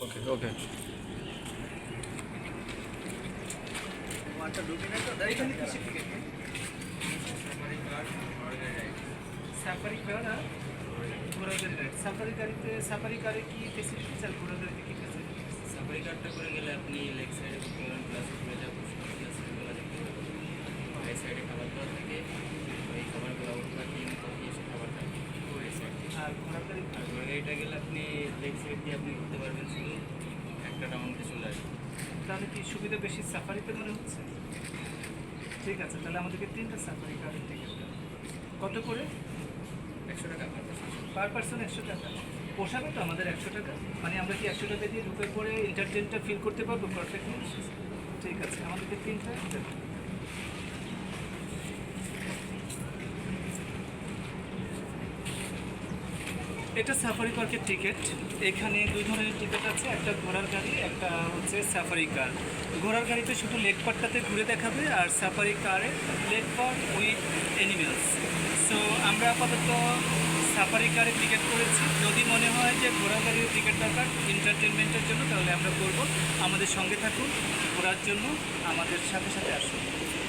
ওকে ওকে। এখানে কিসের ticket? Safari কার আর ঘোড়াদের ride. Safari গাড়িতে সাফারি কারে কি ফেসিলিটিস আর ঘোড়ার গাড়িতে কি ফেসিলিটিস? সাফারি কারটা করে গেলে আপনি লেগ সাইডে করতে পারেন, প্লাস উপরে যা প্লাস সেগুলো দেখতে পাবেন। রাইট সাইডে খাবার দেওয়া থাকে, ওই খাবারগুলো ওঠা ডিম কফি এসব খাবার থাকে ওই সাইডে। আর ঘোড়ার গাড়ি আর ঘোড়া গাড়িটা গেলে আপনি লেগ সাইড দিয়ে আপনি ঘুরতে পারবেন, শুধু একটা রাউন্ডে চলে আসবে। তাহলে কি সুবিধা বেশি সাফারিতে মনে হচ্ছে? ঠিক আছে, তাহলে আমাদেরকে 3টা সাফারি কারের টিকিট দাও। কত করে? 100 টাকা পার পারসন। পার পার্সন 100 টাকা। পোষাবে তো আমাদের 100 টাকা? মানে আমরা কি 100 টাকা দিয়ে ঢুকে পরে এন্টারটেনটা ফিল করতে পারবো পারফেক্টলি? ঠিক আছে, আমাদেরকে 3টা দেবো। এটা সাফারি পার্কের টিকিট। এখানে দুই ধরনের টিকিট আছে, একটা ঘোড়ার গাড়ি, একটা হচ্ছে সাফারি কার। ঘোড়ার গাড়িতে শুধু লেক পার্কটাতে ঘুরে দেখাবে, আর সাফারি কারে lake park with animals. So আমরা আপাতত সাফারি কারে টিকিট করেছি। যদি মনে হয় যে ঘোড়ার গাড়ির টিকিট দরকার এন্টারটেনমেন্টের জন্য, তাহলে আমরা করব। আমাদের সঙ্গে থাকুন, ঘোরার জন্য আমাদের সাথে সাথে আসুন।